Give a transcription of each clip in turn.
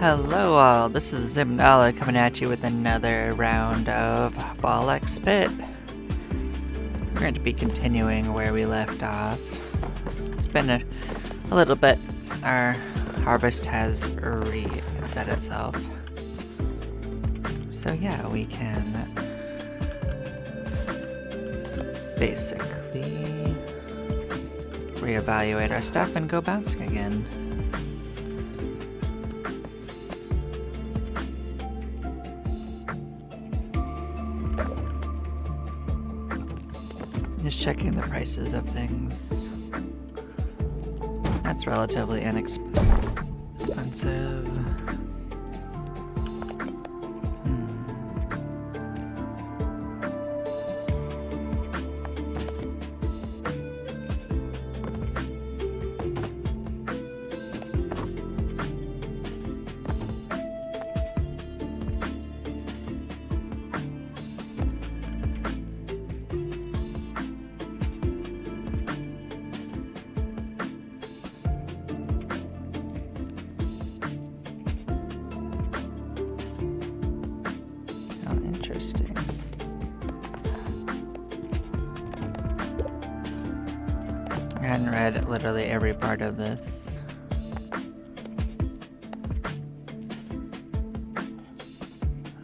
Hello all, this is Zimnala coming at you with another round of BallXPit. We're going to be continuing where we left off. It's been a little bit. Our harvest has reset itself. So yeah, we can basically reevaluate our stuff and go bouncing again. Just checking the prices of things. That's relatively inexpensive. Interesting. I hadn't read literally every part of this.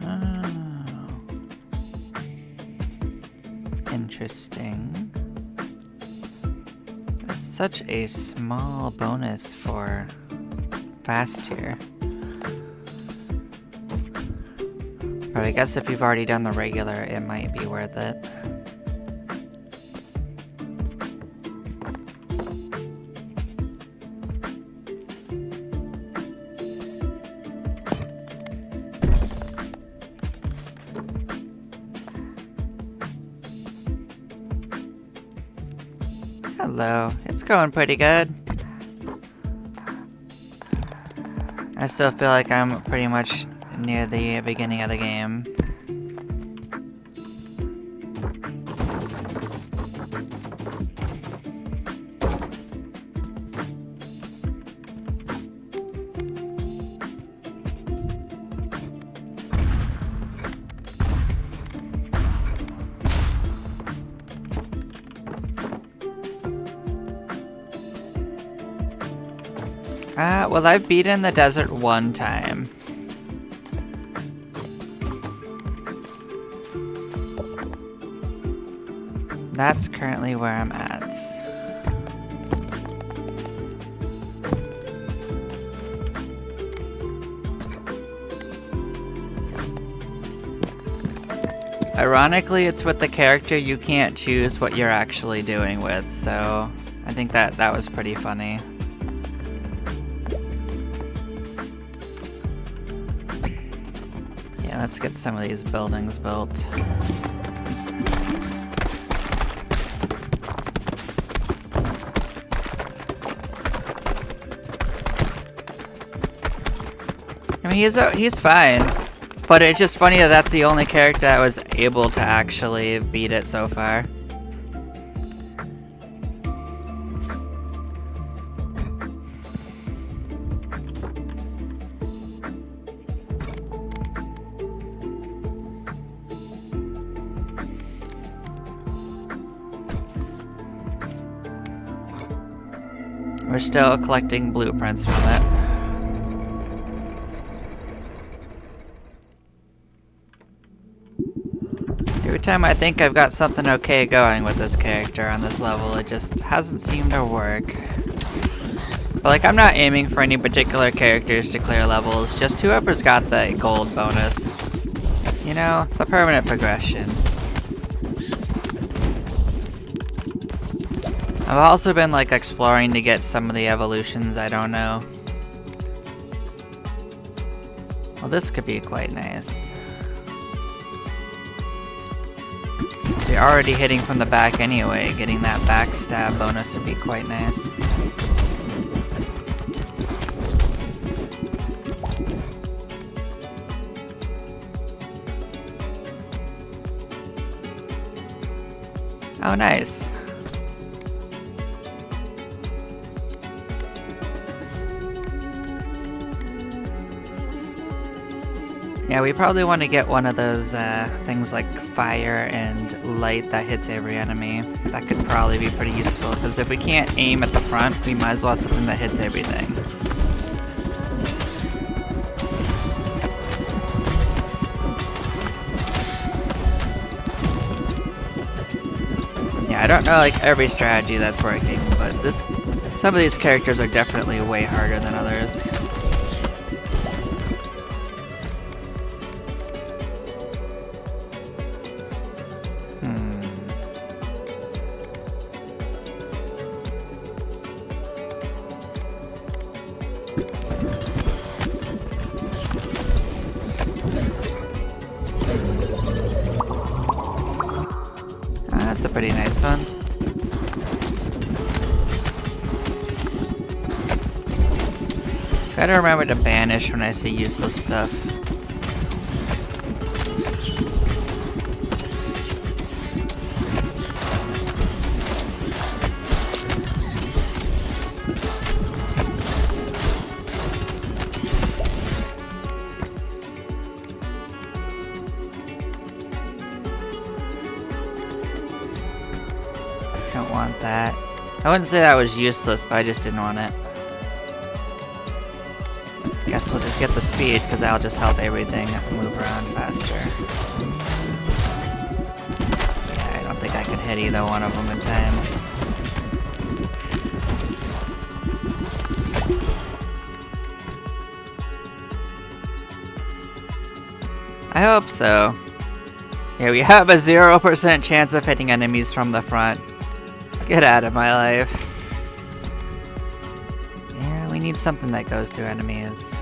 Oh. Interesting. That's such a small bonus for fast tier. But I guess if you've already done the regular, it might be worth it. Hello, it's going pretty good. I still feel like I'm pretty much near the beginning of the game. Well, I've beaten the desert one time. That's currently where I'm at. Ironically, it's with the character you can't choose what you're actually doing with, so I think that was pretty funny. Yeah, let's get some of these buildings built. I mean, he's fine, but it's just funny that that's the only character that was able to actually beat it so far. We're still collecting blueprints from it. Every time I think I've got something okay going with this character on this level, it just hasn't seemed to work. But like, I'm not aiming for any particular characters to clear levels, just whoever's got the gold bonus. You know, the permanent progression. I've also been like exploring to get some of the evolutions I don't know. Well, this could be quite nice. You're already hitting from the back anyway, getting that backstab bonus would be quite nice. Oh, nice. Yeah, we probably want to get one of those things like fire and light that hits every enemy. That could probably be pretty useful, because if we can't aim at the front, we might as well have something that hits everything. Yeah, I don't know like every strategy that's working, but some of these characters are definitely way harder than others. That's a pretty nice one. Gotta remember to banish when I see useless stuff. Don't want that. I wouldn't say that was useless, but I just didn't want it. Guess we'll just get the speed, because that'll just help everything move around faster. Yeah, I don't think I can hit either one of them in time. I hope so. Yeah, we have a 0% chance of hitting enemies from the front. Get out of my life. Yeah, we need something that goes through enemies.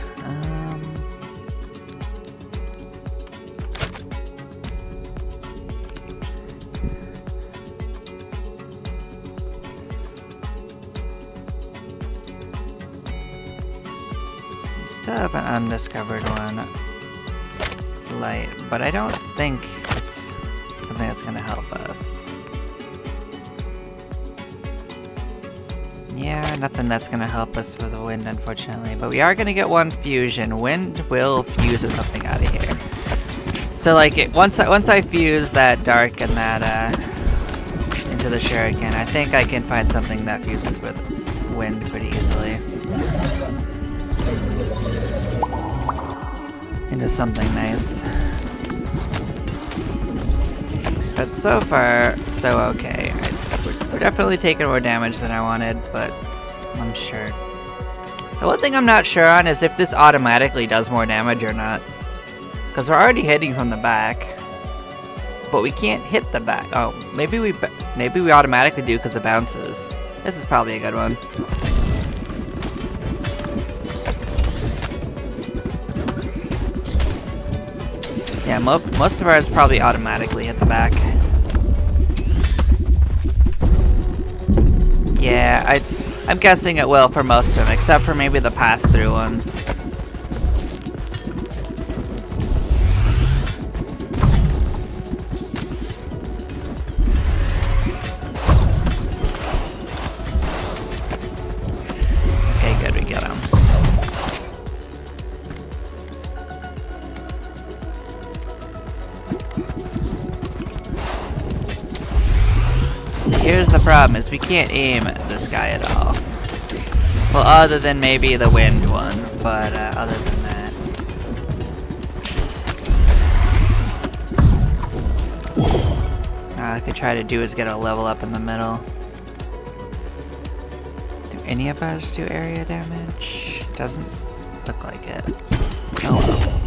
We still have an undiscovered one. Light, but I don't think it's something that's going to help us. Yeah, nothing that's going to help us with the wind, unfortunately. But we are going to get one fusion. Wind will fuse with something out of here. So, like, once I fuse that dark and that into the shuriken, I think I can find something that fuses with wind pretty easily. Into something nice. But so far, so okay. We're definitely taking more damage than I wanted, but I'm sure. The one thing I'm not sure on is if this automatically does more damage or not. Because we're already hitting from the back, but we can't hit the back. Oh, maybe we automatically do because it bounces. This is probably a good one. Yeah, most of ours probably automatically hit the back. Yeah, I'm guessing it will for most of them, except for maybe the pass-through ones. Okay, good, we get them. Here's the problem, is we can't aim at this guy at all. Well, other than maybe the wind one, but other than that. All I could try to do is get a level up in the middle. Do any of ours do area damage? Doesn't look like it. Oh well.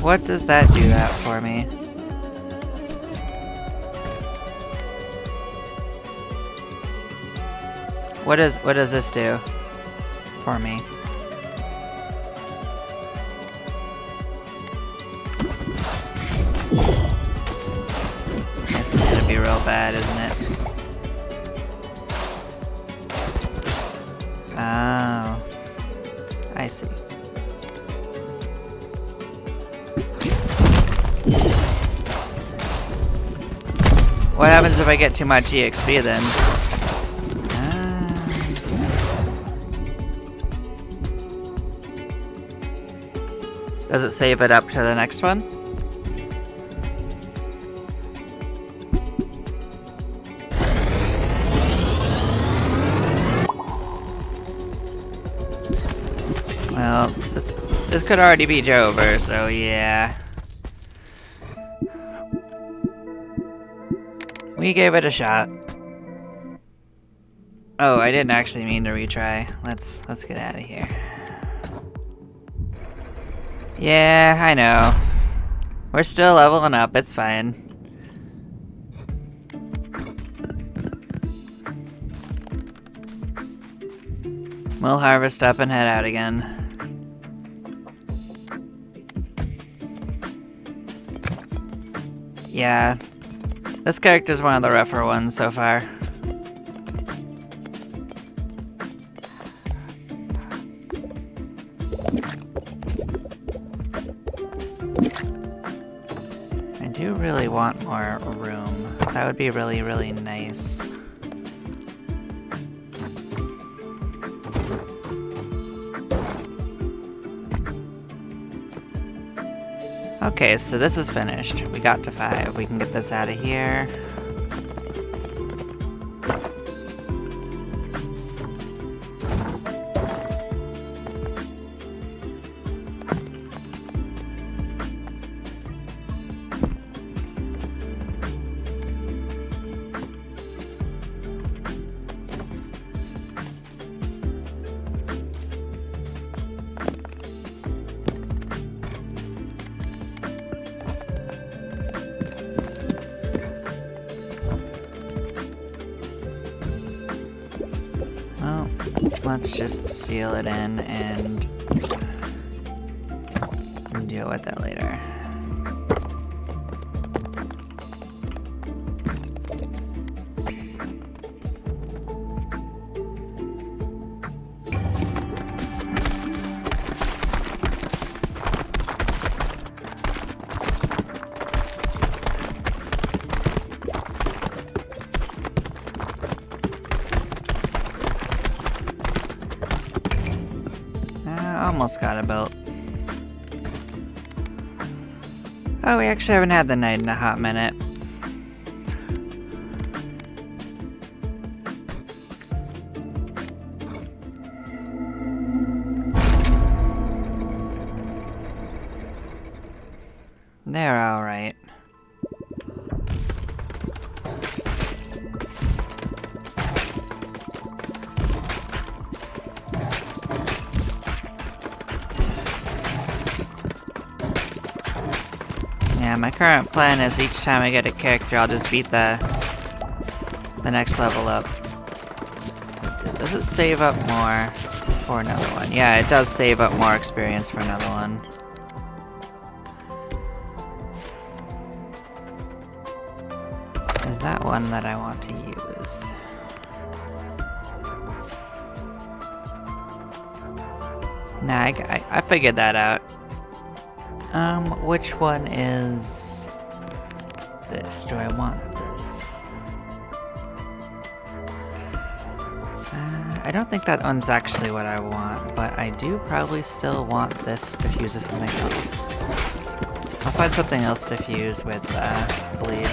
What does that do that for me? What does this do for me? This is gonna be real bad, isn't it? Oh, I see. What happens if I get too much EXP then? Does it save it up to the next one? Well, this could already be over, so yeah. We gave it a shot. Oh, I didn't actually mean to retry. Let's get out of here. Yeah, I know. We're still leveling up, it's fine. We'll harvest up and head out again. Yeah, this character's one of the rougher ones so far. I do really want more room. That would be really, really nice. Okay, so this is finished. We got to 5. We can get this out of here. Well, let's just seal it in and deal with that later. Almost got a belt. Oh, we actually haven't had the night in a hot minute. They're alright. Yeah, my current plan is each time I get a character, I'll just beat the next level up. Does it save up more for another one? Yeah, it does save up more experience for another one. Is that one that I want to use? Nah, I figured that out. Which one is this? Do I want this? I don't think that one's actually what I want, but I do probably still want this to fuse with something else. I'll find something else to fuse with, bleed.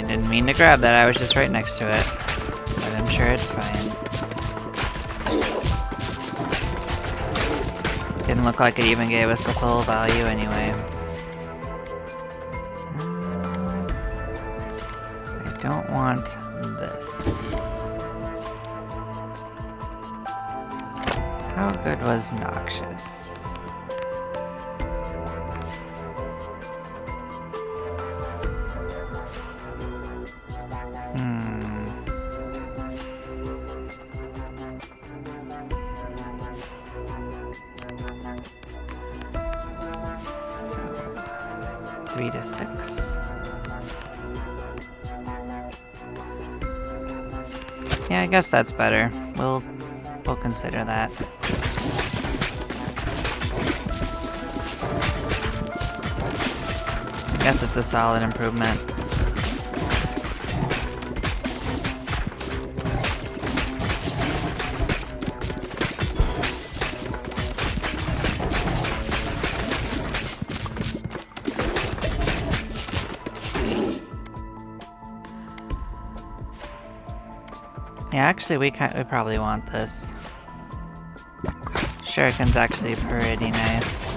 Didn't mean to grab that, I was just right next to it. But I'm sure it's fine. Didn't look like it even gave us the full value anyway. I don't want this. How good was Noxious? 3 to 6. Yeah, I guess that's better. We'll consider that. I guess it's a solid improvement. Yeah, actually, we probably want this. Shuriken's actually pretty nice.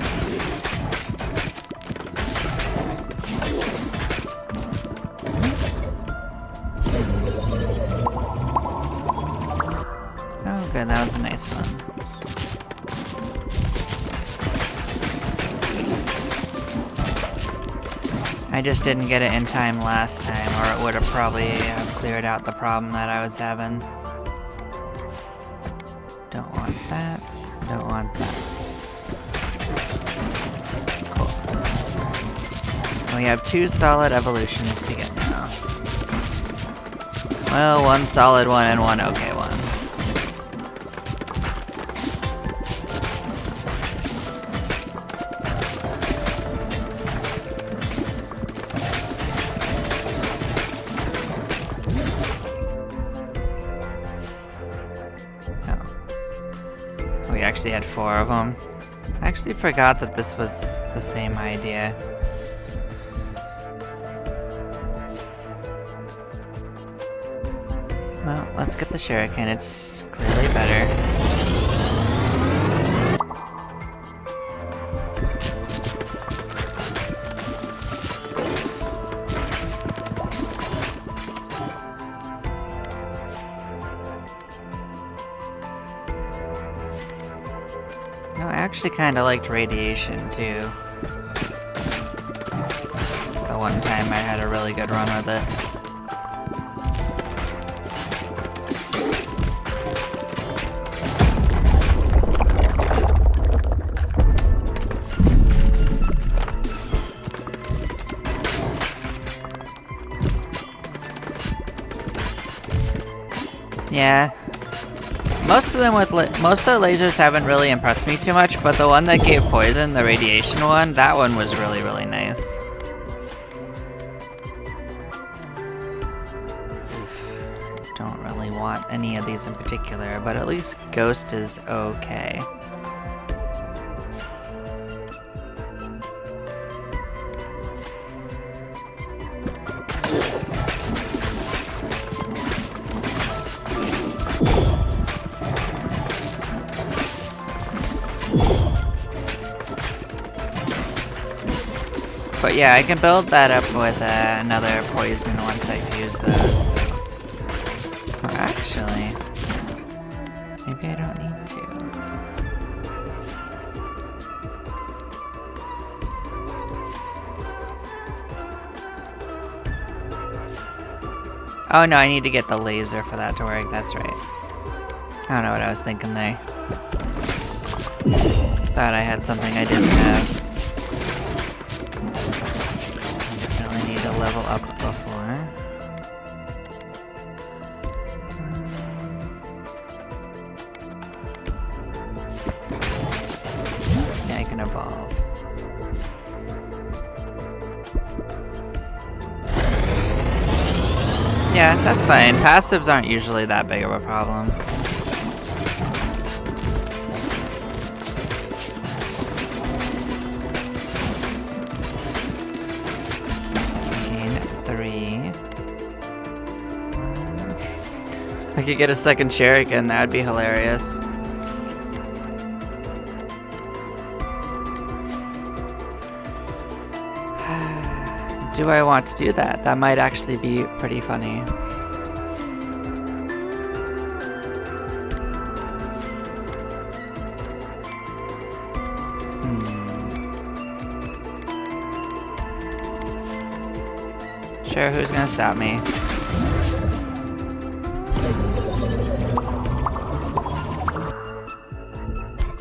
Oh, good, that was a nice one. I just didn't get it in time last time, or it would have probably cleared out the problem that I was having. Don't want that. Don't want that. Cool. We have 2 solid evolutions to get now. Well, 1 solid one and 1 okay one. We actually had 4 of them. I actually forgot that this was the same idea. Well, let's get the Shuriken. It's clearly better. No, I actually kind of liked radiation too. The one time I had a really good run with it. Yeah. Most of the lasers haven't really impressed me too much, but the one that gave poison, the radiation one, that one was really, really nice. Don't really want any of these in particular, but at least Ghost is okay. But yeah, I can build that up with another poison once I fuse those. Or actually, maybe I don't need to. Oh no, I need to get the laser for that to work, that's right. I don't know what I was thinking there. Thought I had something I didn't have. Level up before. Yeah, I can evolve. Yeah, that's fine. Passives aren't usually that big of a problem. I could get a second Shuriken, that'd be hilarious. Do I want to do that? That might actually be pretty funny. Sure, who's gonna stop me?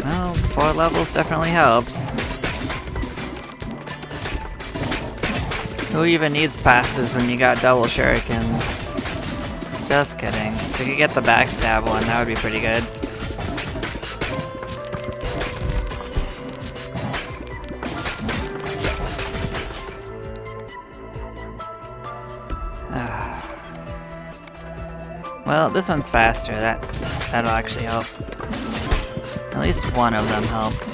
Well, 4 levels definitely helps. Who even needs passes when you got double shurikens? Just kidding. If we could get the backstab one, that would be pretty good. Well, this one's faster. That'll actually help. At least one of them helped.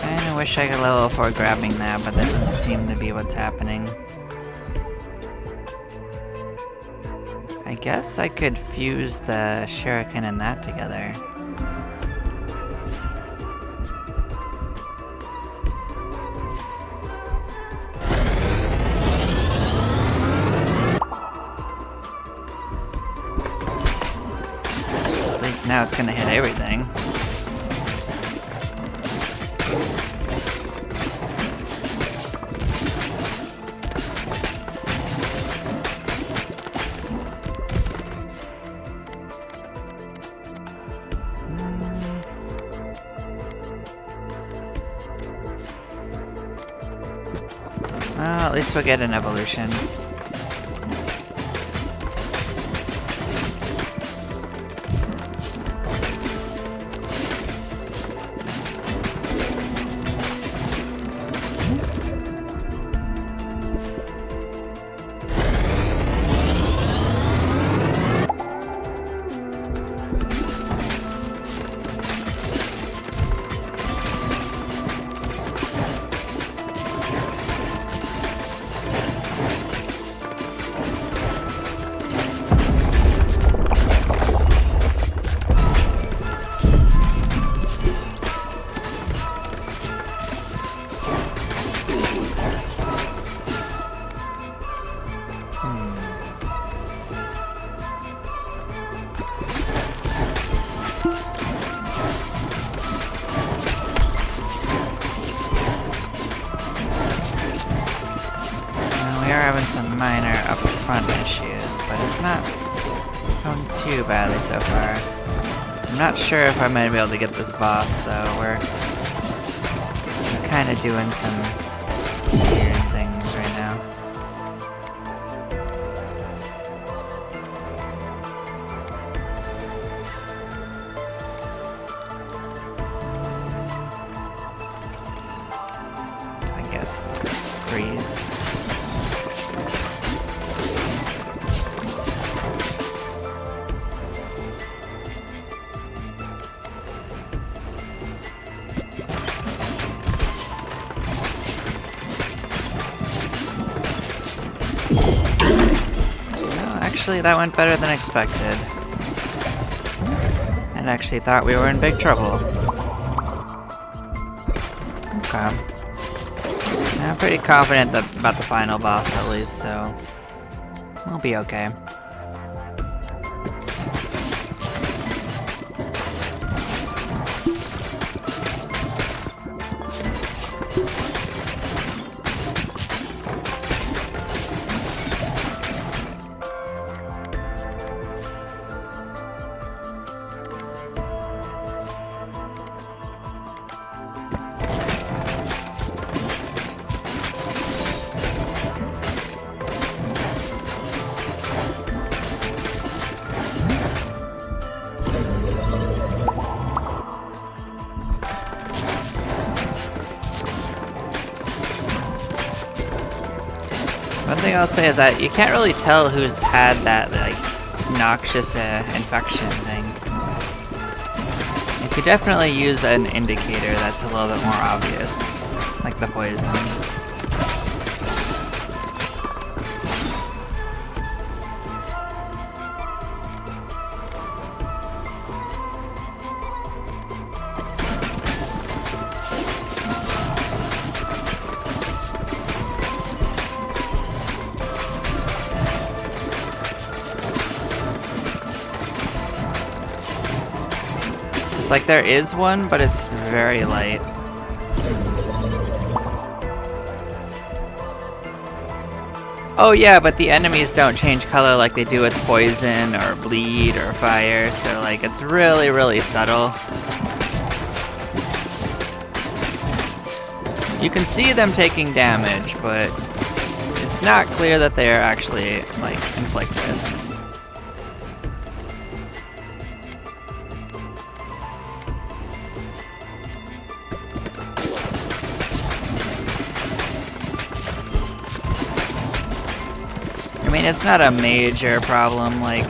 I wish I could level 4 grabbing that, but that doesn't seem to be what's happening. I guess I could fuse the shuriken and that together. At least now it's gonna hit everything. Well, at least we'll get an evolution. Having some minor up front issues, but it's not going too badly so far. I'm not sure if I might be able to get this boss though. We're kind of doing some weird things right now. I guess freeze. Actually, that went better than expected. And actually thought we were in big trouble. Okay. I'm pretty confident about the final boss at least, so we'll be okay. One thing I'll say is that you can't really tell who's had that, like, noxious infection thing. You could definitely use an indicator that's a little bit more obvious, like the poison. Like, there is one, but it's very light. Oh yeah, but the enemies don't change color like they do with poison or bleed or fire, so like it's really, really subtle. You can see them taking damage, but it's not clear that they are actually like inflicted. I mean, it's not a major problem, like,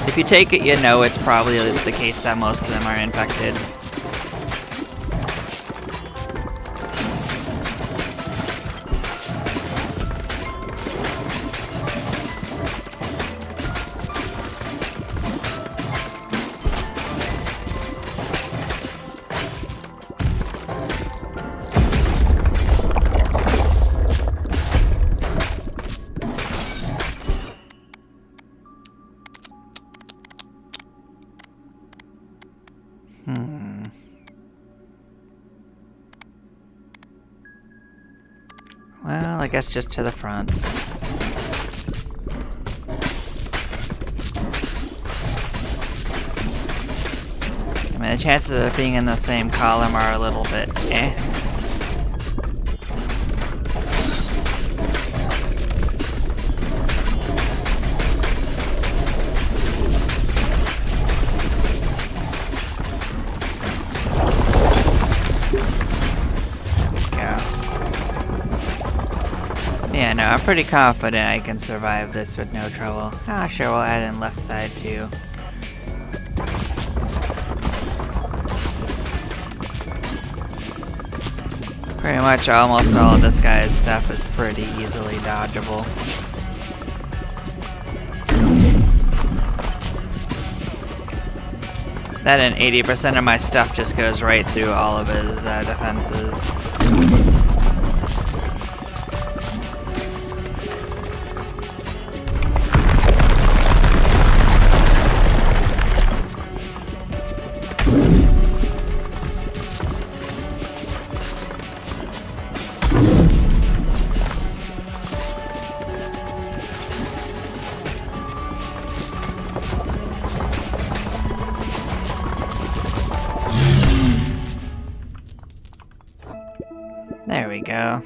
if you take it, you know it's probably the case that most of them are infected. Well, I guess just to the front. I mean, the chances of being in the same column are a little bit eh. Yeah, no, I'm pretty confident I can survive this with no trouble. Ah, sure, we'll add in left side too. Pretty much almost all of this guy's stuff is pretty easily dodgeable. That and 80% of my stuff just goes right through all of his defenses. There we go.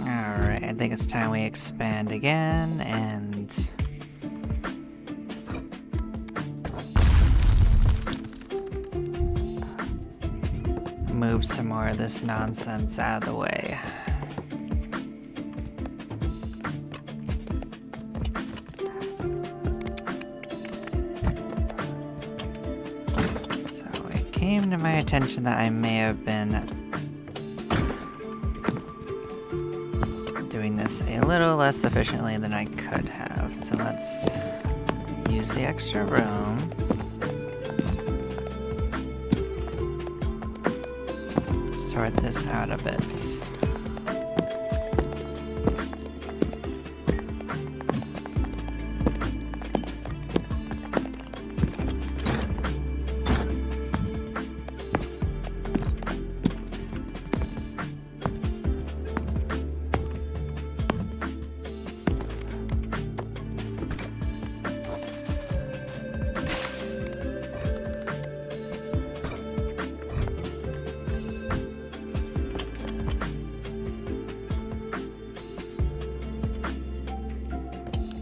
Alright, I think it's time we expand again and move some more of this nonsense out of the way. So it came to my attention that I may have been doing this a little less efficiently than I could have. So let's use the extra room. Sort this out a bit.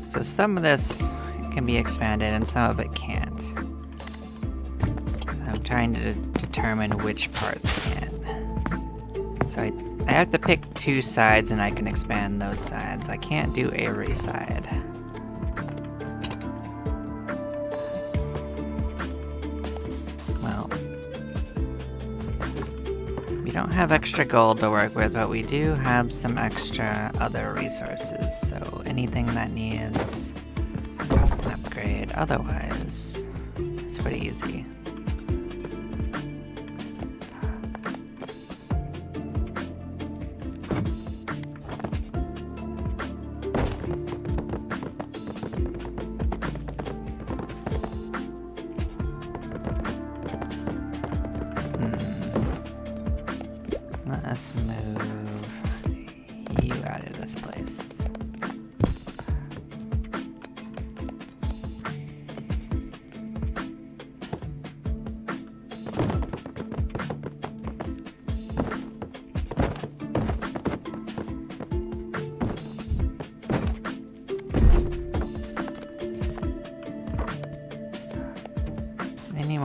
So some of this can be expanded and some of it can't. So I'm trying to determine which parts can. So I have to pick two sides and I can expand those sides. I can't do every side. Well, we don't have extra gold to work with, but we do have some extra other resources. So anything that needs an upgrade otherwise, it's pretty easy.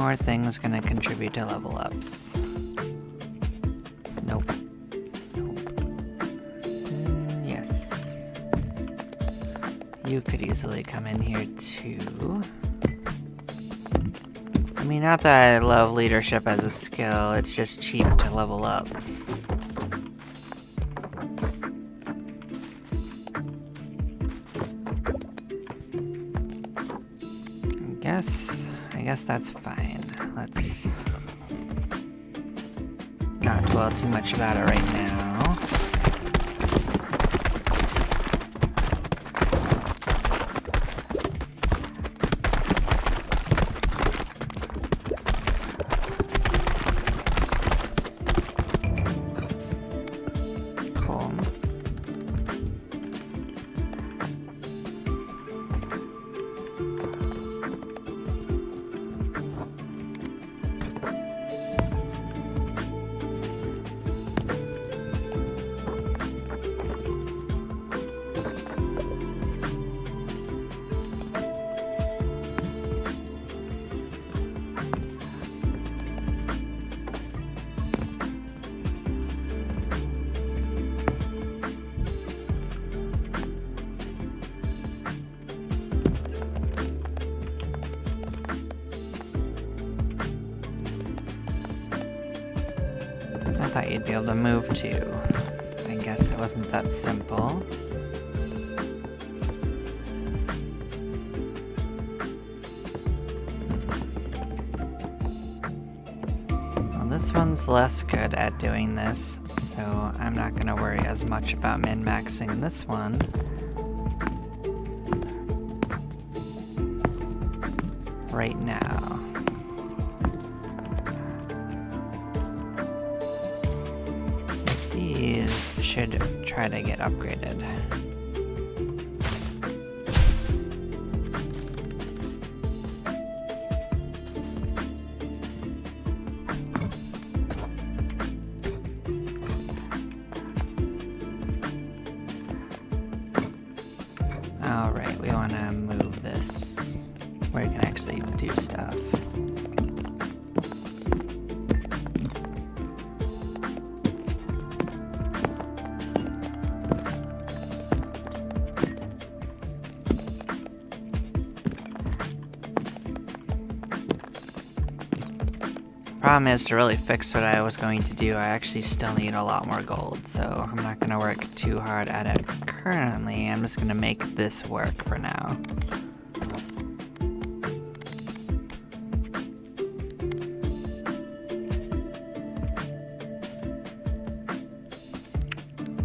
more things gonna contribute to level ups? Nope. Yes. You could easily come in here too. I mean, not that I love leadership as a skill, it's just cheap to level up. I guess that's fine. Let's not dwell too much about it right now. Cool. I thought you'd be able to move too. I guess it wasn't that simple. Well, this one's less good at doing this, so I'm not going to worry as much about min-maxing this one. Right now. These should try to get upgraded. Alright, we want to move this where you can actually do stuff. Problem is, to really fix what I was going to do, I actually still need a lot more gold, so I'm not going to work too hard at it currently. I'm just going to make this work for now.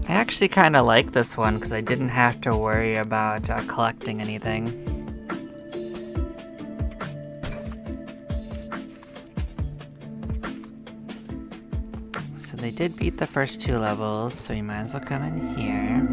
I actually kind of like this one because I didn't have to worry about collecting anything. They did beat the first 2 levels, so you might as well come in here.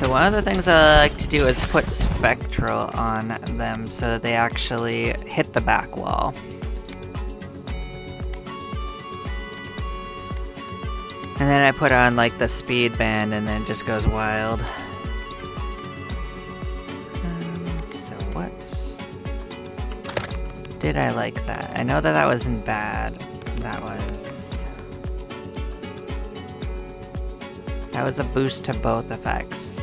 One of the things I like to do is put spectral on them so that they actually hit the back wall. And then I put on like the speed band and then it just goes wild. So what did I like that? I know that that wasn't bad. That was a boost to both effects.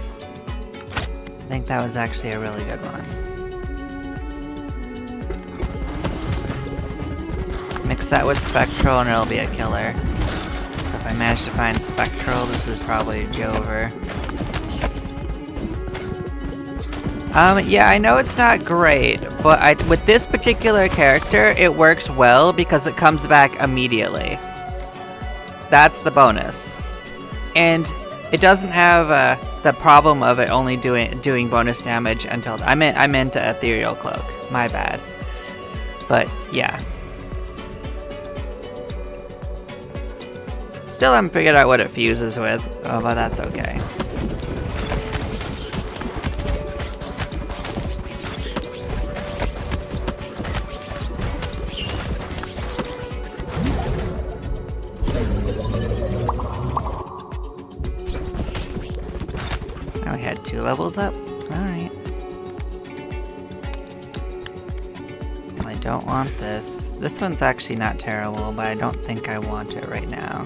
I think that was actually a really good one. Mix that with Spectral and it'll be a killer. So if I manage to find Spectral, this is probably Jover. Yeah, I know it's not great, but with this particular character, it works well because it comes back immediately. That's the bonus. And it doesn't have the problem of it only doing bonus damage until I meant Ethereal Cloak. My bad. But yeah. still haven't figured out what it fuses with. Oh, but that's okay. Now we had 2 levels up. Alright. I don't want this. This one's actually not terrible, but I don't think I want it right now.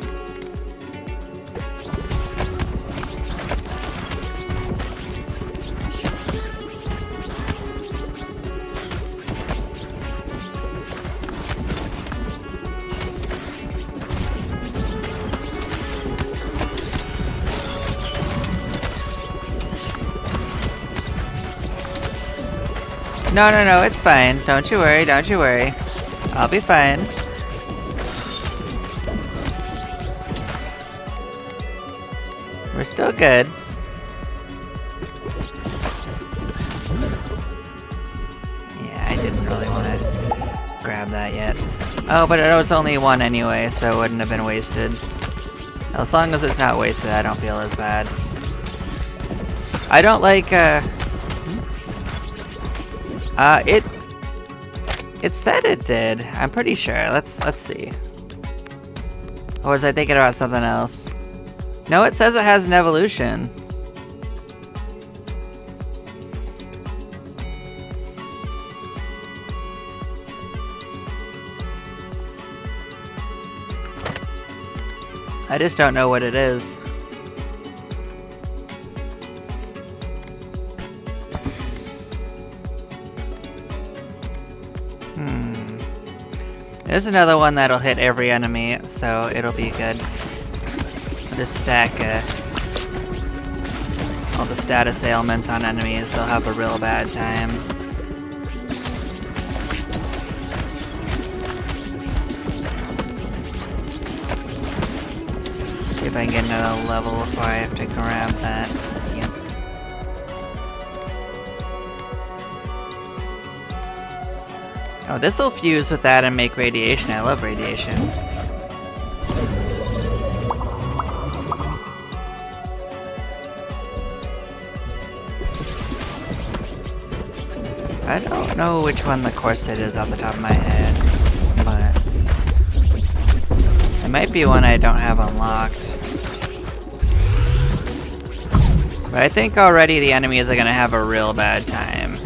No, it's fine. Don't you worry, don't you worry. I'll be fine. We're still good. Yeah, I didn't really want to grab that yet. Oh, but it was only 1 anyway, so it wouldn't have been wasted. As long as it's not wasted, I don't feel as bad. I don't like, it said it did. I'm pretty sure. Let's see. Or was I thinking about something else? No, it says it has an evolution. I just don't know what it is. There's another one that'll hit every enemy, so it'll be good. I'll just stack all the status ailments on enemies. They'll have a real bad time. See if I can get another level before I have to grab that. Yep. Oh, this'll fuse with that and make radiation. I love radiation. I don't know which one the corset is off the top of my head, but it might be one I don't have unlocked. But I think already the enemies are gonna have a real bad time.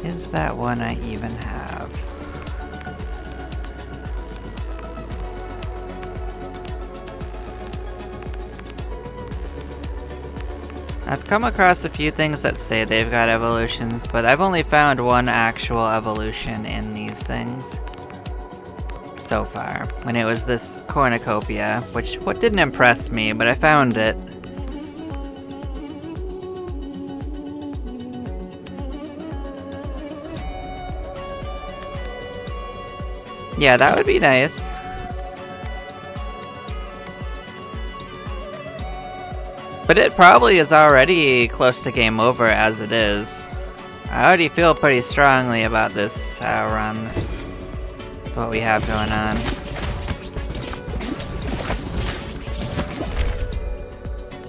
Is that one I even have? I've come across a few things that say they've got evolutions, but I've only found one actual evolution in these things so far. And it was this cornucopia, which didn't impress me, but I found it. Yeah, that would be nice. But it probably is already close to game over as it is. I already feel pretty strongly about this run. What we have going on.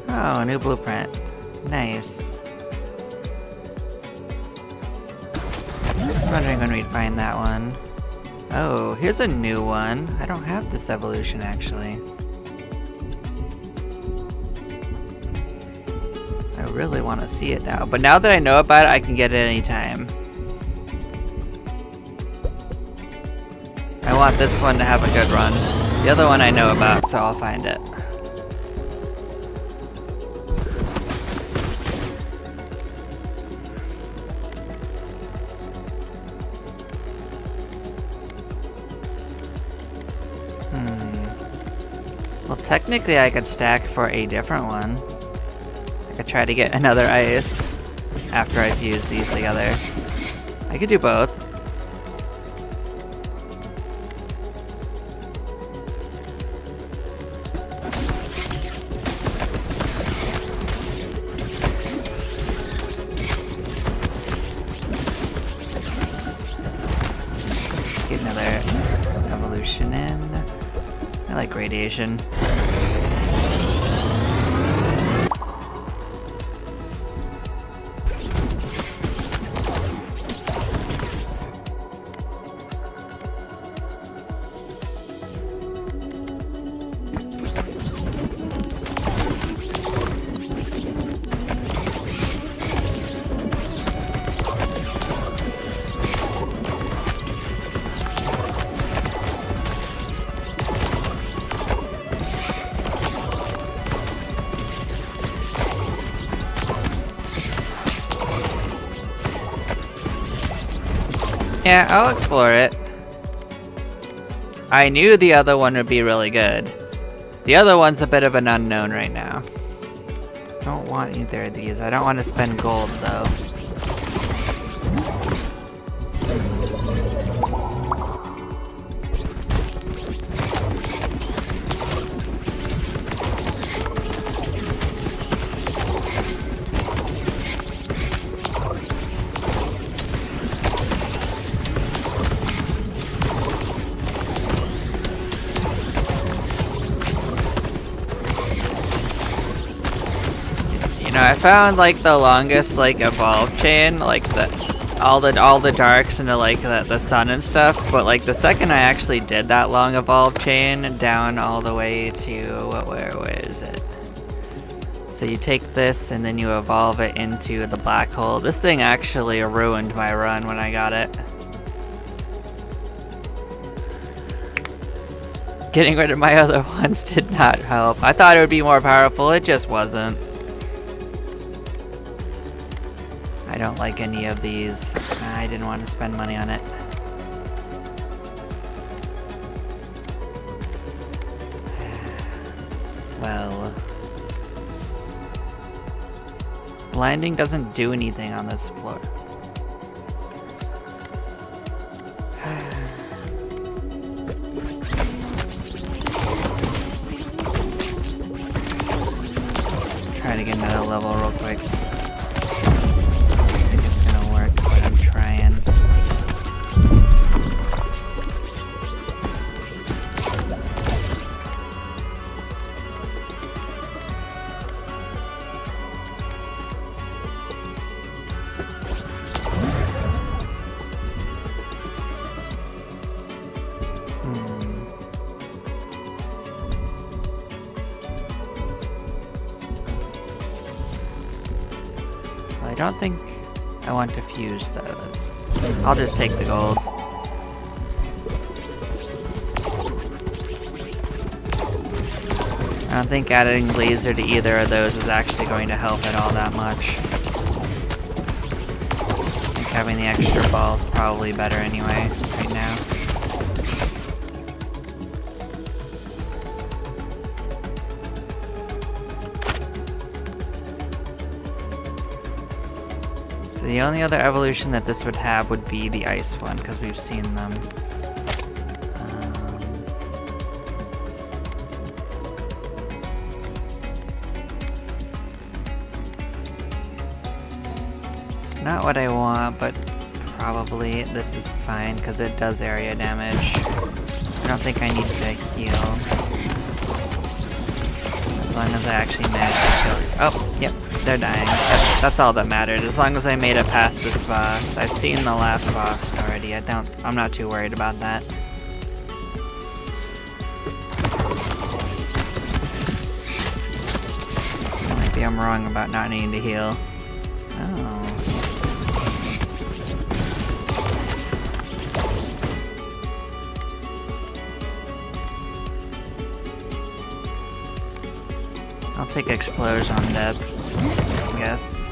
Oh, a new blueprint. Nice. I was wondering when we'd find that one. Oh, here's a new one. I don't have this evolution, actually. I really want to see it now. But now that I know about it, I can get it anytime. I want this one to have a good run. The other one I know about, so I'll find it. Well, technically I could stack for a different one. I try to get another ice after I fuse these together. I could do both. Get another evolution in. I like radiation. Yeah, I'll explore it. I knew the other one would be really good. The other one's a bit of an unknown right now. I don't want either of these. I don't want to spend gold though. You know, I found like the longest like evolve chain, like all the darks into like the sun and stuff, but like the second I actually did that long evolve chain down all the way to where is it? So you take this and then you evolve it into the black hole. This thing actually ruined my run when I got it. Getting rid of my other ones did not help. I thought it would be more powerful, it just wasn't. I don't like any of these. I didn't want to spend money on it. Well, blinding doesn't do anything on this floor. Try to get another level real quick. I don't think I want to fuse those. I'll just take the gold. I don't think adding laser to either of those is actually going to help at all that much. I think having the extra ball is probably better anyway, right now. The only other evolution that this would have would be the ice one, because we've seen them. It's not what I want, but probably this is fine, because it does area damage. I don't think I need to heal. As long as I actually manage to kill. Oh, yep. They're dying. That's all that mattered. As long as I made it past this boss. I've seen the last boss already. I'm not too worried about that. Maybe I'm wrong about not needing to heal. Oh. I'll take explosion on death. I guess.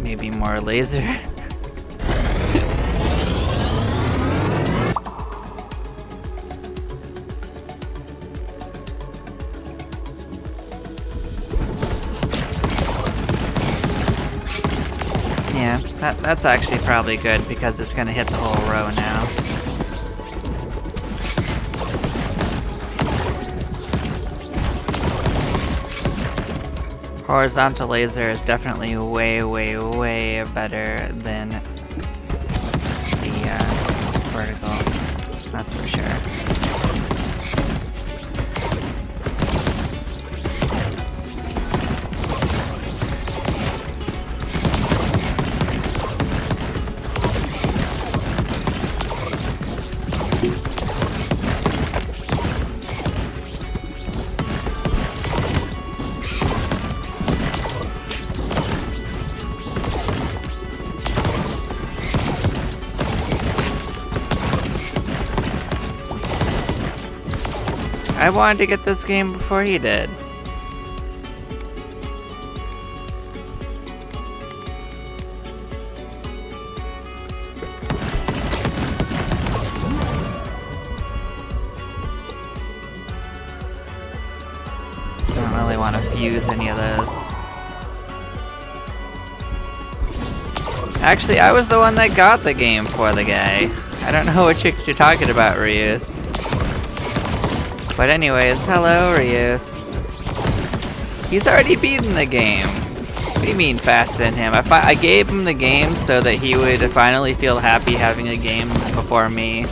Maybe more laser. Yeah, that's actually probably good because it's gonna hit the whole row now. Horizontal laser is definitely way, way, way better than the vertical. That's for sure. I wanted to get this game before he did. I don't really want to fuse any of those. Actually, I was the one that got the game for the guy. I don't know what you're talking about, Ryus. But anyways, hello, Ryus. He's already beaten the game. What do you mean faster than him? I gave him the game so that he would finally feel happy having a game before me.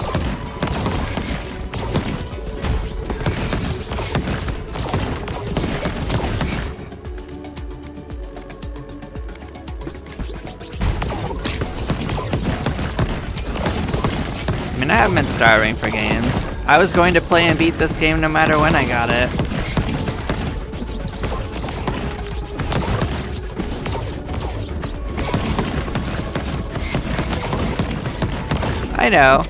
I mean, I haven't been starving for games. I was going to play and beat this game no matter when I got it. I know.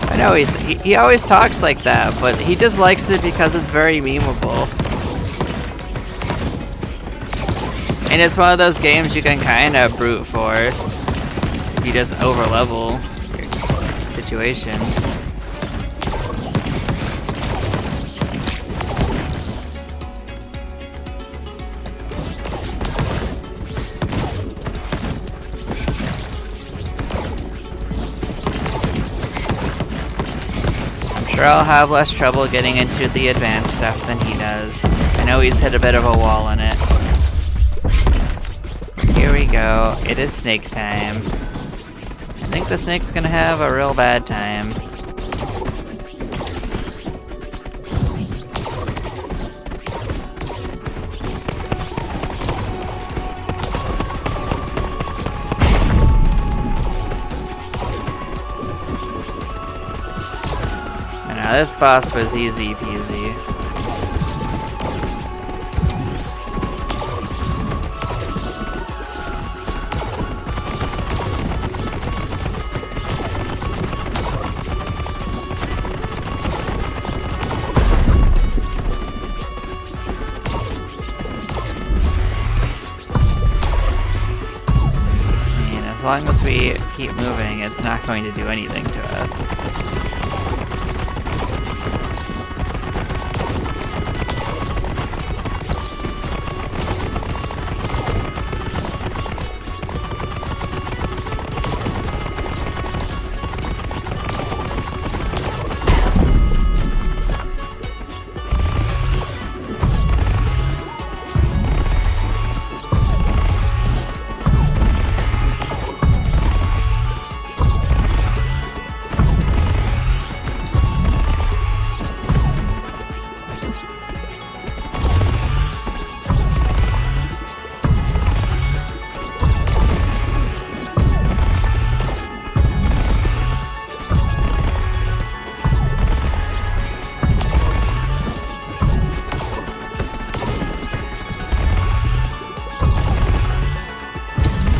I know he always talks like that, but he just likes it because it's very memeable. And it's one of those games you can kind of brute force if you just overlevel your situation. I'll have less trouble getting into the advanced stuff than he does. I know he's hit a bit of a wall in it. Here we go. It is snake time. I think the snake's gonna have a real bad time. This boss was easy peasy. I mean, as long as we keep moving, it's not going to do anything to us.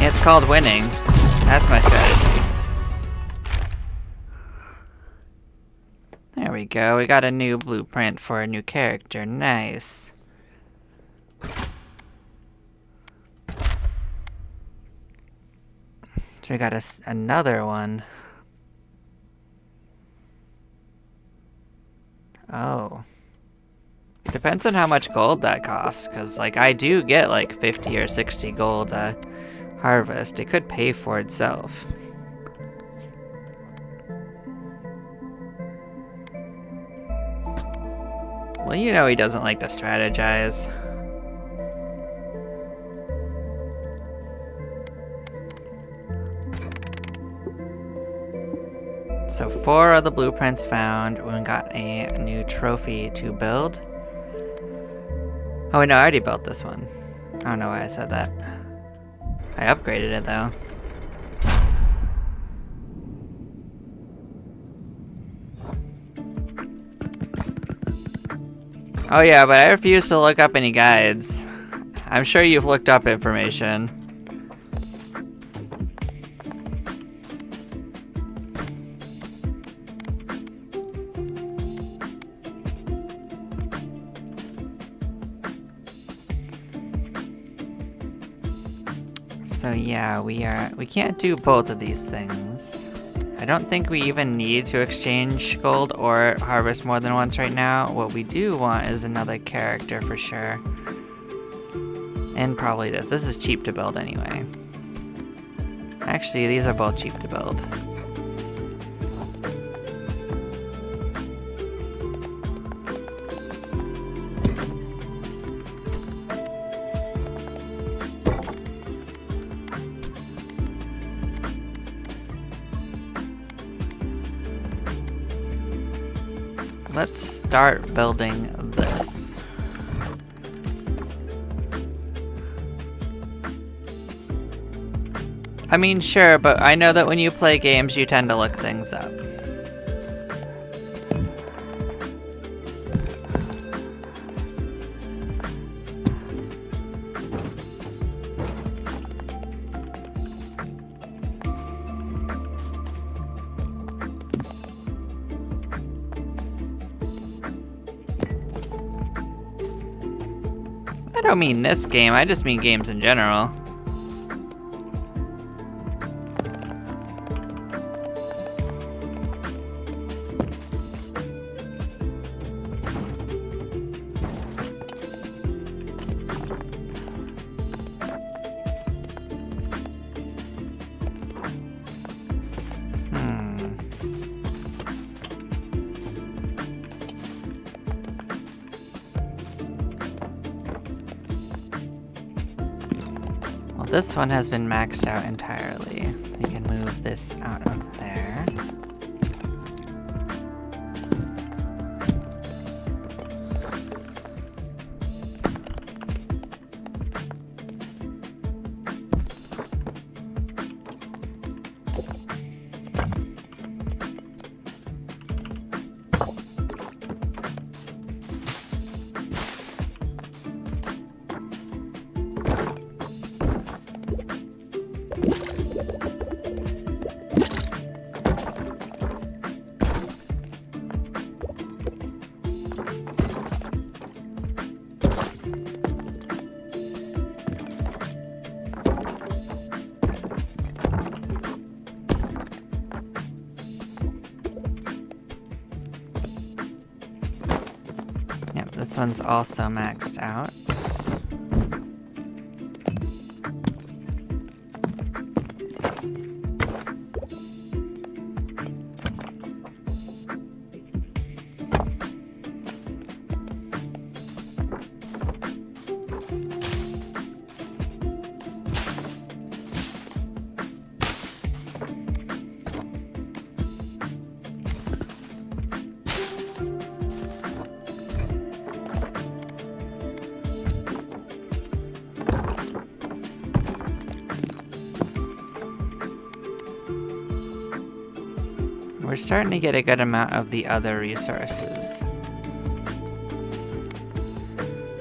It's called winning. That's my strategy. There we go. We got a new blueprint for a new character. Nice. So we got another one. Oh. Depends on how much gold that costs, because, like, I do get, like, 50 or 60 gold harvest. It could pay for itself. Well, you know he doesn't like to strategize. So 4 of the blueprints found. We got a new trophy to build. Oh no, I already built this one. I don't know why I said that. I upgraded it though. Oh yeah, but I refuse to look up any guides. I'm sure you've looked up information. So yeah, we can't do both of these things. I don't think we even need to exchange gold or harvest more than once right now. What we do want is another character for sure. And probably this. This is cheap to build anyway. Actually, these are both cheap to build. Let's start building this. I mean, sure, but I know that when you play games, you tend to look things up. I don't mean this game, I just mean games in general. This one has been maxed out entirely. We can move this out of there. This one's also maxed out. We're starting to get a good amount of the other resources.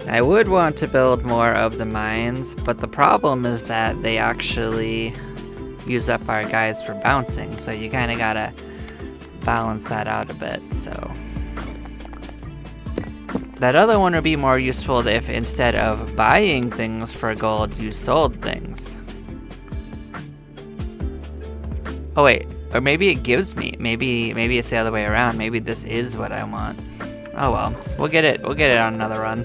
I would want to build more of the mines, but the problem is that they actually use up our guys for bouncing, so you kind of gotta balance that out a bit, so. That other one would be more useful if instead of buying things for gold, you sold things. Oh wait, or maybe it gives me. Maybe it's the other way around. Maybe this is what I want. Oh well, we'll get it on another run.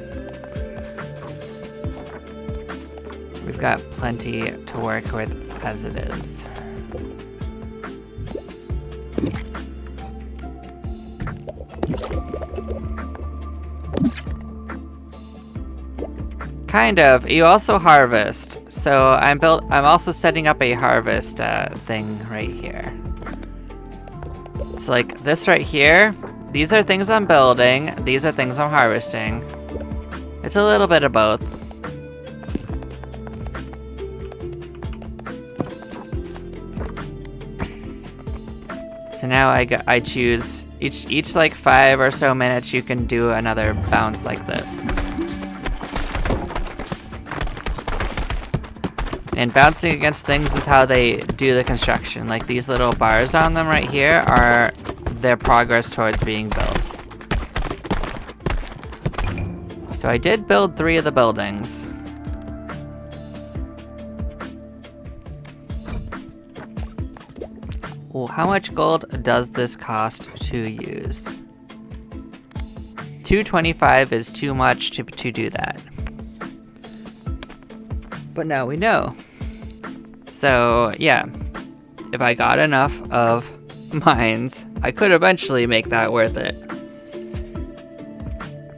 We've got plenty to work with as it is. Kind of. You also harvest. So I'm also setting up a harvest thing right here. So like this right here, these are things I'm building, these are things I'm harvesting. It's a little bit of both. So now I choose each like 5 or so minutes you can do another bounce like this. And bouncing against things is how they do the construction. Like these little bars on them right here are their progress towards being built. So I did build 3 of the buildings. Well, how much gold does this cost to use? 225 is too much to do that. But now we know. So yeah, if I got enough of mines, I could eventually make that worth it.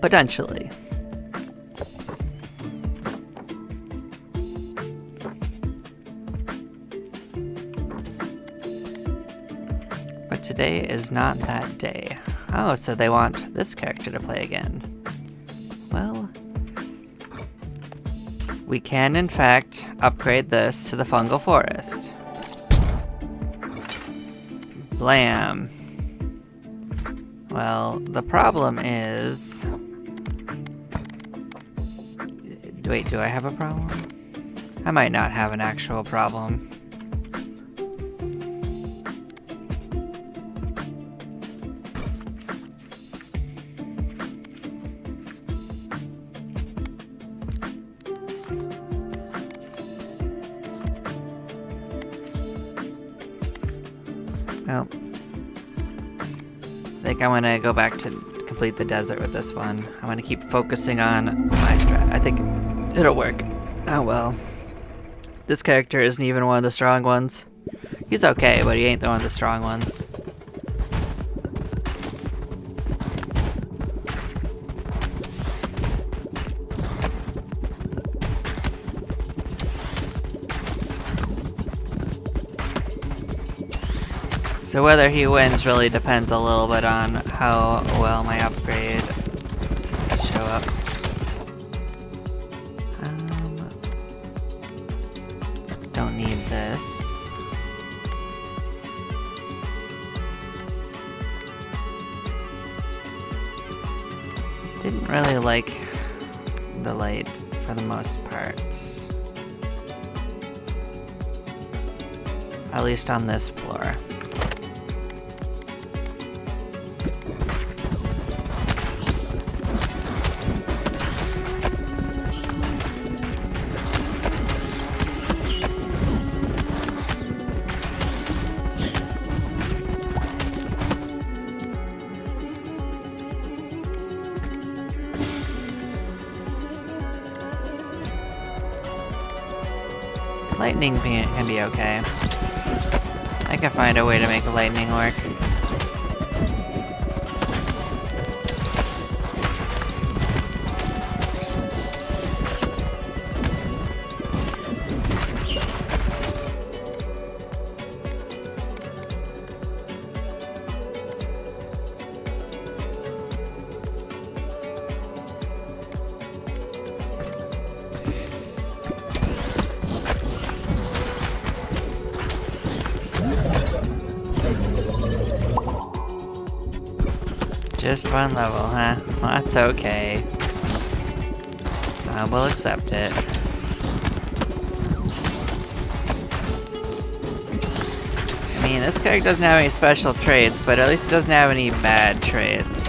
Potentially. But today is not that day. Oh, so they want this character to play again. Well, we can, in fact, upgrade this to the fungal forest. Blam. Well, the problem is... Wait, do I have a problem? I might not have an actual problem. Well, I think I'm gonna go back to complete the desert with this one. I'm gonna keep focusing on my strat. I think it'll work. Oh well. This character isn't even one of the strong ones. He's okay, but he ain't one of the strong ones. So whether he wins really depends a little bit on how well my upgrades show up. Don't need this. Didn't really like the light for the most parts. At least on this floor. Lightning can be okay. I can find a way to make lightning work. Just one level, huh? Well, that's okay. We'll accept it. I mean, this character doesn't have any special traits, but at least he doesn't have any bad traits.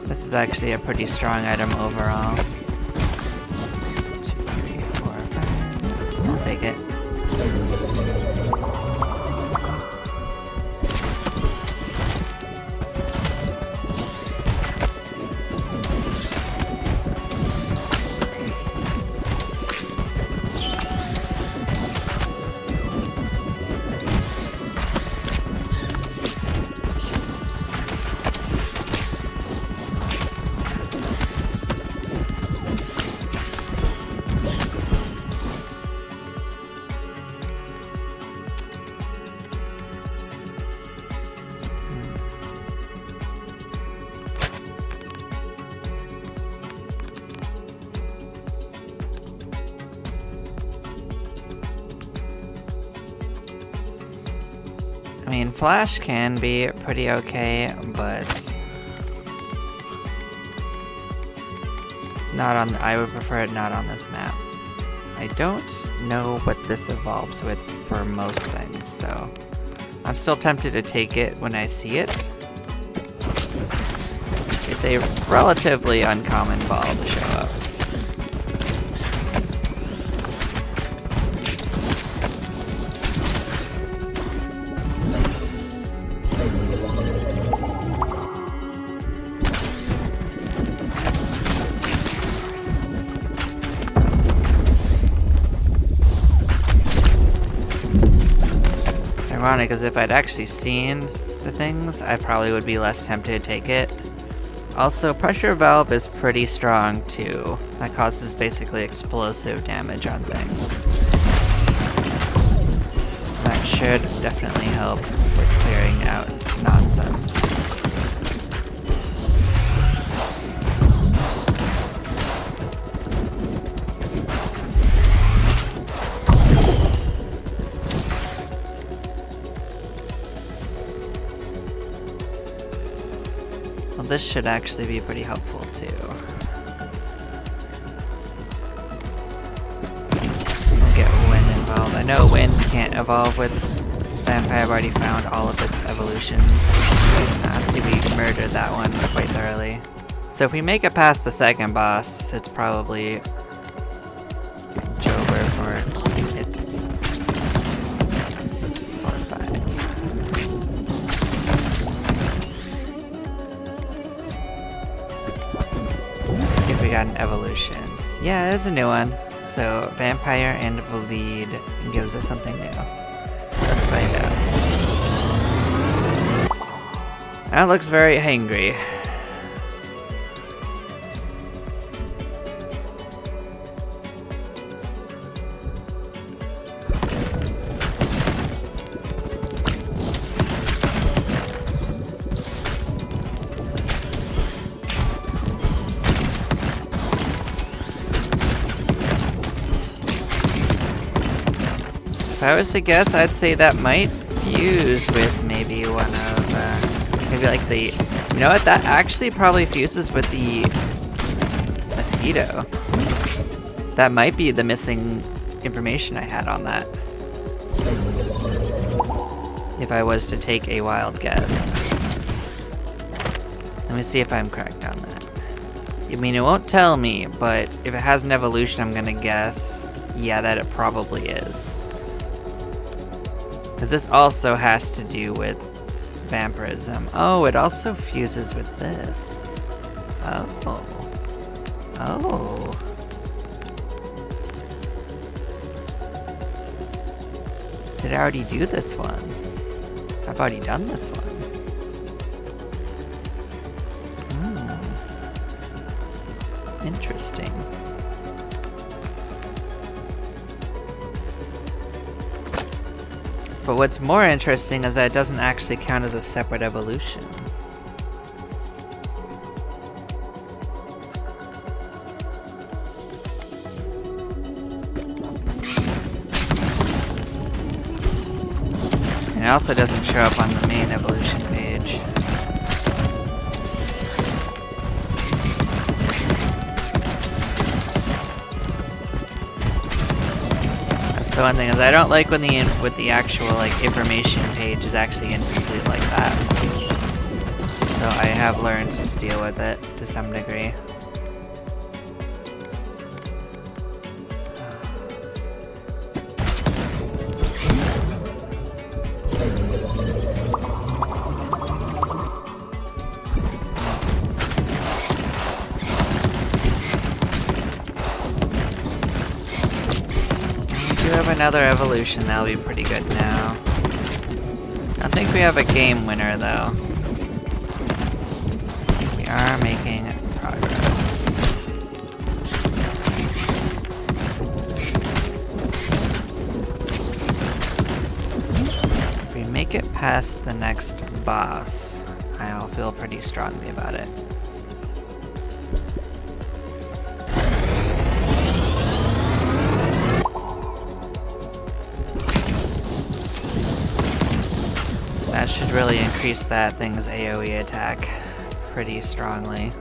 This is actually a pretty strong item overall. 2, 3, 4, 5. I'll mean, Flash can be pretty okay, but not on. I would prefer it not on this map. I don't know what this evolves with for most things, so I'm still tempted to take it when I see it. It's a relatively uncommon ball to show up. Ironic, because if I'd actually seen the things, I probably would be less tempted to take it. Also, pressure valve is pretty strong too. That causes basically explosive damage on things. That should definitely help with clearing out nonsense. Well, this should actually be pretty helpful too. We'll get Wind involved. I know Wind can't evolve with Vampire. I've already found all of its evolutions. See, we murdered that one quite thoroughly. So if we make it past the second boss, it's probably over for it. We got an evolution. Yeah, there's a new one. So, Vampire and Bleed gives us something new. Let's find out. That looks very hangry. If I was to guess, I'd say that might fuse with maybe one of, maybe like the, you know what, that actually probably fuses with the mosquito. That might be the missing information I had on that. If I was to take a wild guess. Let me see if I'm correct on that. I mean, it won't tell me, but if it has an evolution, I'm gonna guess, yeah, that it probably is. Because this also has to do with vampirism. Oh, it also fuses with this. Oh. Oh. Did I already do this one? I've already done this one. Interesting. But what's more interesting is that it doesn't actually count as a separate evolution. And it also doesn't show up on the main evolution page. So one thing is, I don't like when the actual like information page is actually incomplete like that. So I have learned to deal with it to some degree. Another evolution, that'll be pretty good now. I don't think we have a game winner though. We are making progress. If we make it past the next boss, I'll feel pretty strongly about it. really increased that thing's AoE attack pretty strongly.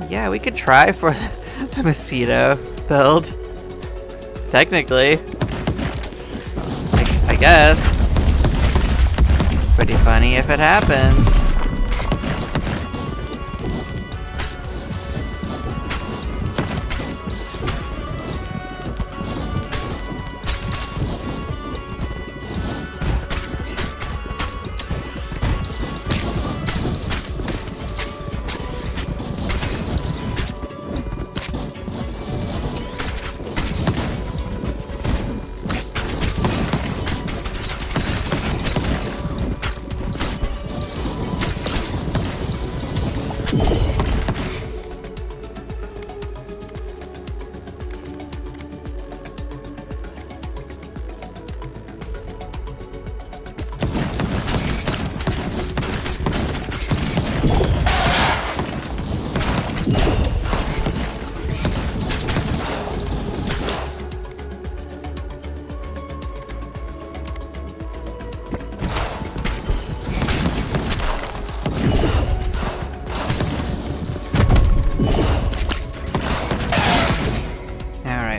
Yeah, we could try for the mosquito build. Technically. I guess. Pretty funny if it happens.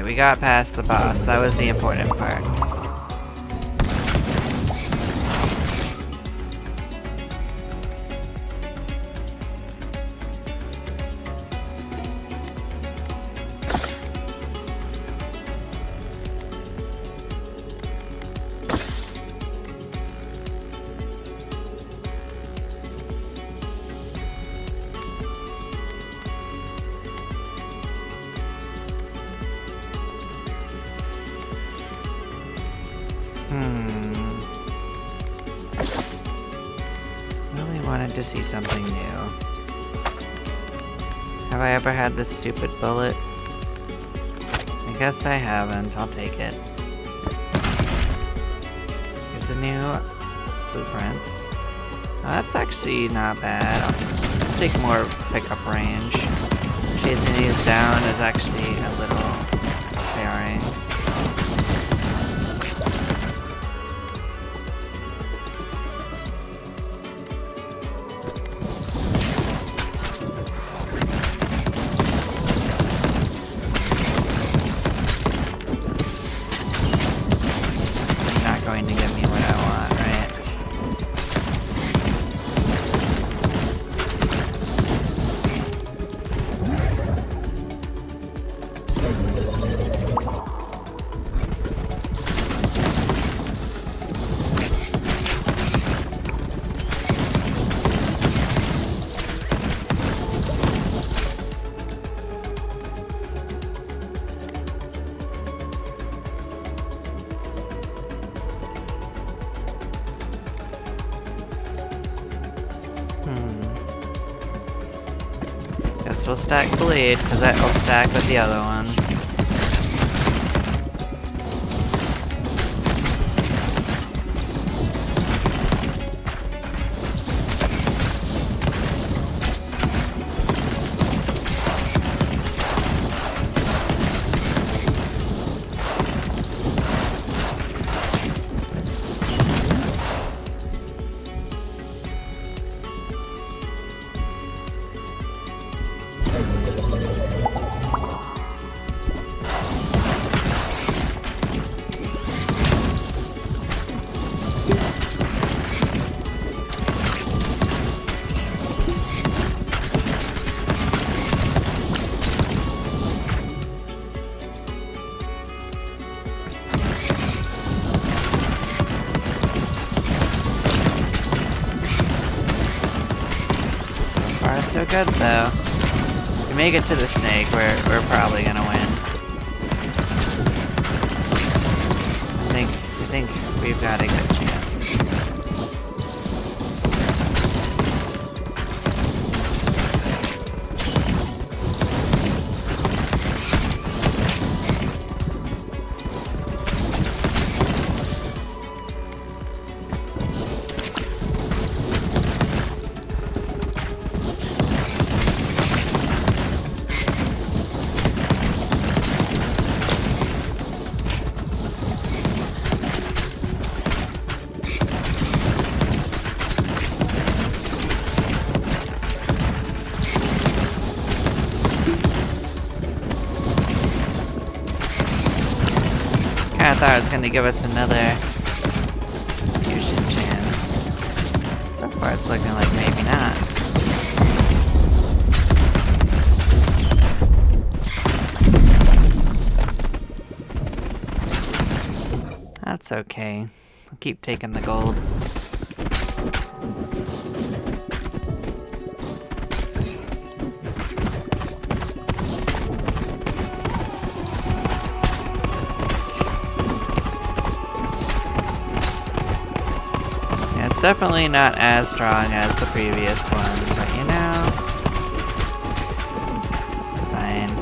We got past the boss. That was the important part. Really wanted to see something new. Have I ever had this stupid bullet? I guess I haven't. I'll take it. Here's a new blueprint. Oh, that's actually not bad. I'll take more pickup range. Chasing these down is actually a little tiring. Going to give me what I want, right? Guess we'll stack Bleed, because that will stack with the other one. So good though. If we make it to the snake, we're probably gonna win. I think we've got a good chance. I thought it was going to give us another fusion chance. So far it's looking like maybe not. That's okay. I'll keep taking the gold. Yeah, it's definitely not as strong as the previous one, but you know, it's fine.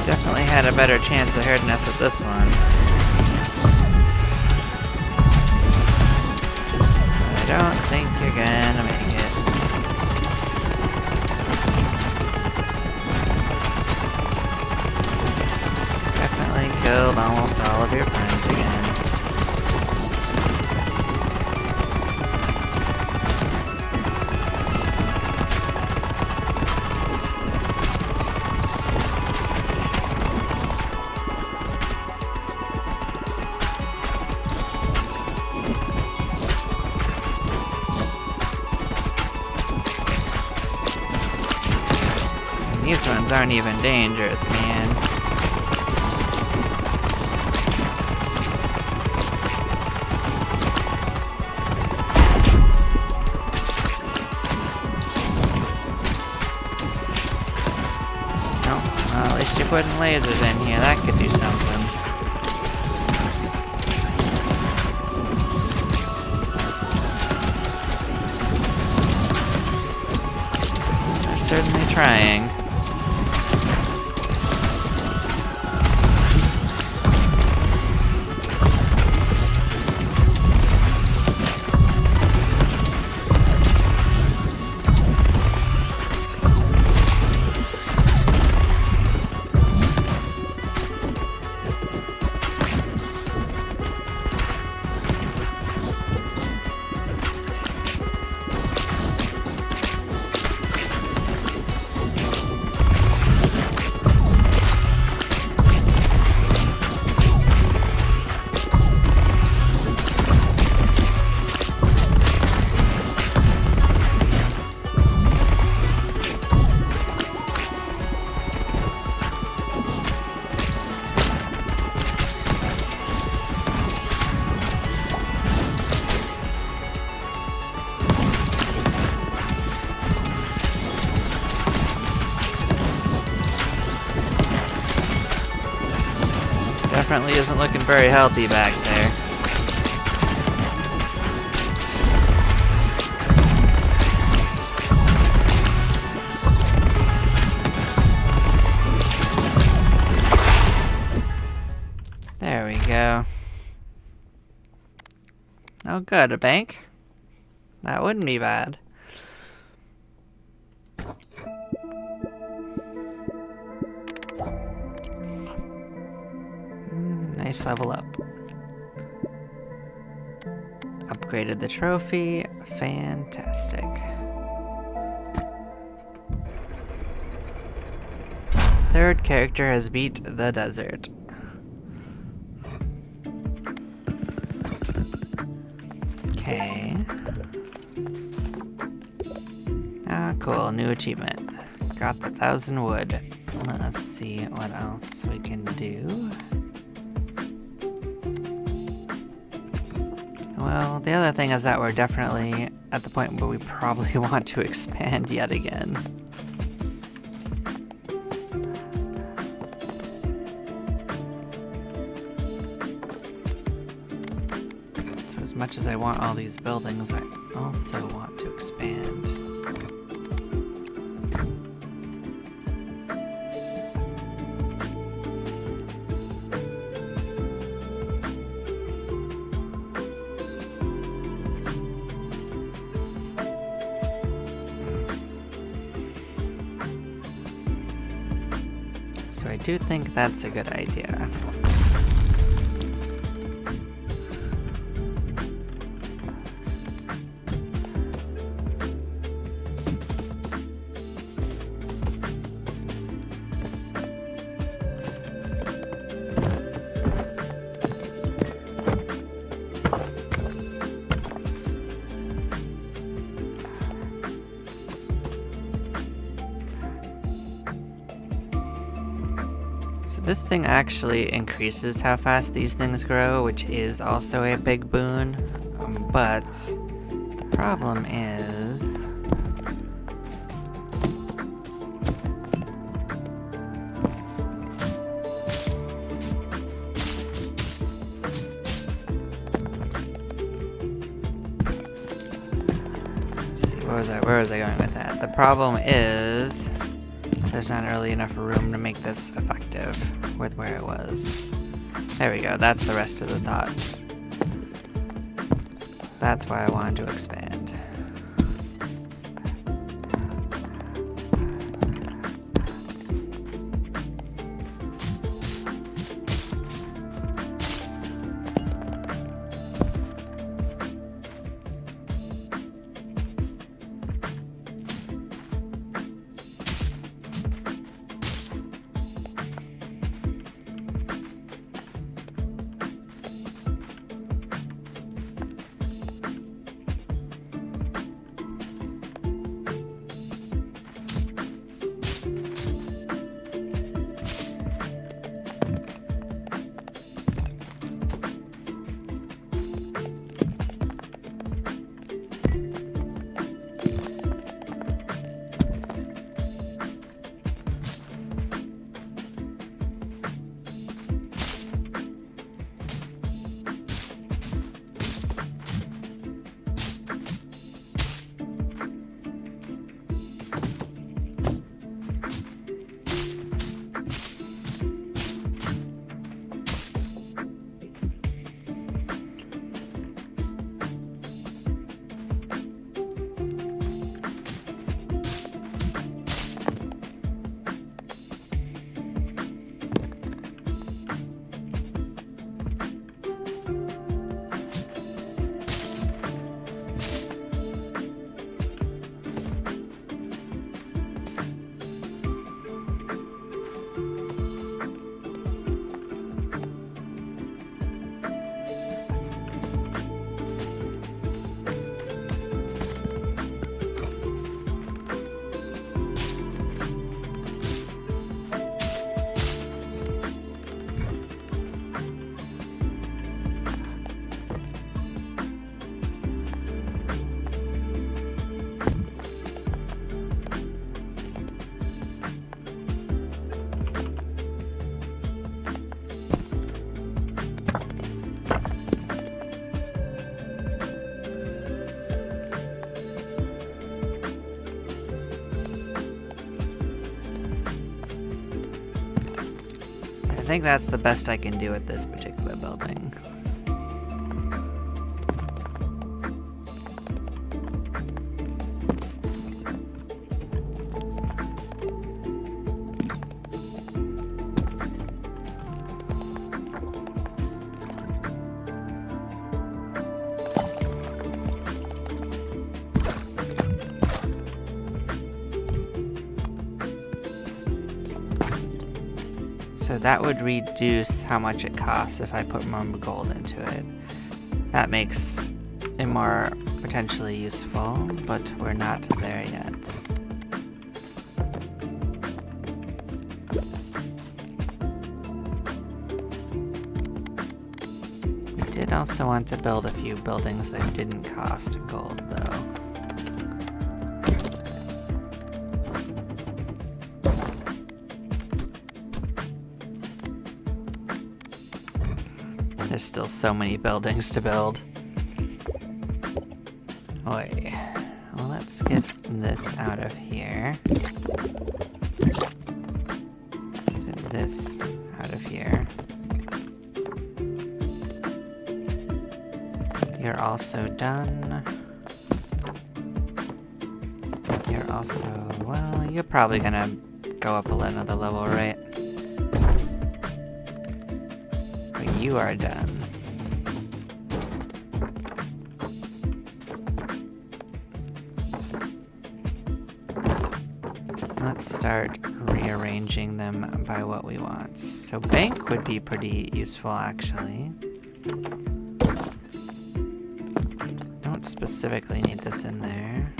Definitely had a better chance of hurting us with this one. I don't think you're gonna make it. Definitely killed almost all of your friends again. These ones aren't even dangerous, man. Oh, well, at least you're putting lasers in here. That could do something. They're certainly trying. Definitely isn't looking very healthy back there. There we go. Oh good, a bank? That wouldn't be bad. Nice level up. Upgraded the trophy. Fantastic. Third character has beat the desert. Okay. Ah, cool. New achievement. Got the 1,000 wood. Let's see what else we can do. Well, the other thing is that we're definitely at the point where we probably want to expand yet again. So as much as I want all these buildings, I also want to expand. So I do think that's a good idea. This thing actually increases how fast these things grow, which is also a big boon, but the problem is... Let's see, where was I going with that? The problem is... there's not really enough room to make this effective with where it was. There we go, that's the rest of the thought. That's why I wanted to expand. I think that's the best I can do with this particular building. So that would reduce how much it costs if I put more gold into it. That makes it more potentially useful, but we're not there yet. We did also want to build a few buildings that didn't cost gold, though. There's still so many buildings to build. Oi. Well, let's get this out of here. Let's get this out of here. You're also done. You're also, well, you're probably gonna go up another level, right? But you are done. Let's start rearranging them by what we want. So bank would be pretty useful, actually. Don't specifically need this in there.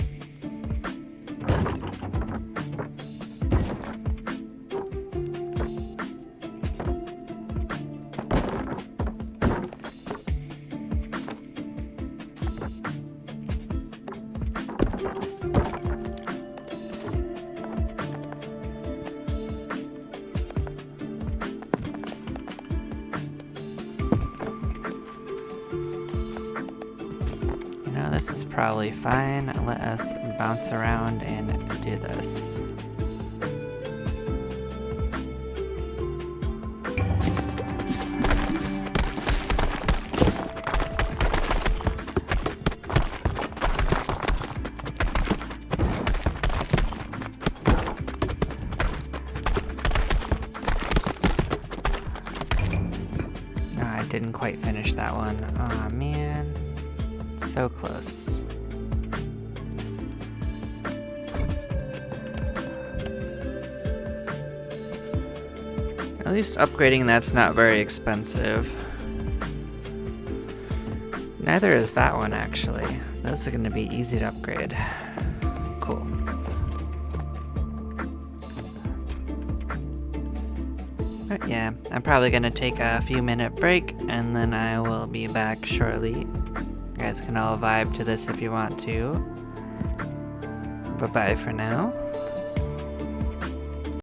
This is probably fine. Let us bounce around and do this. Oh, I didn't quite finish that one. Aw, man. So close. At least upgrading that's not very expensive. Neither is that one, actually. Those are going to be easy to upgrade. Cool. But yeah, I'm probably going to take a few minute break and then I will be back shortly. You guys can all vibe to this if you want to. Bye-bye for now.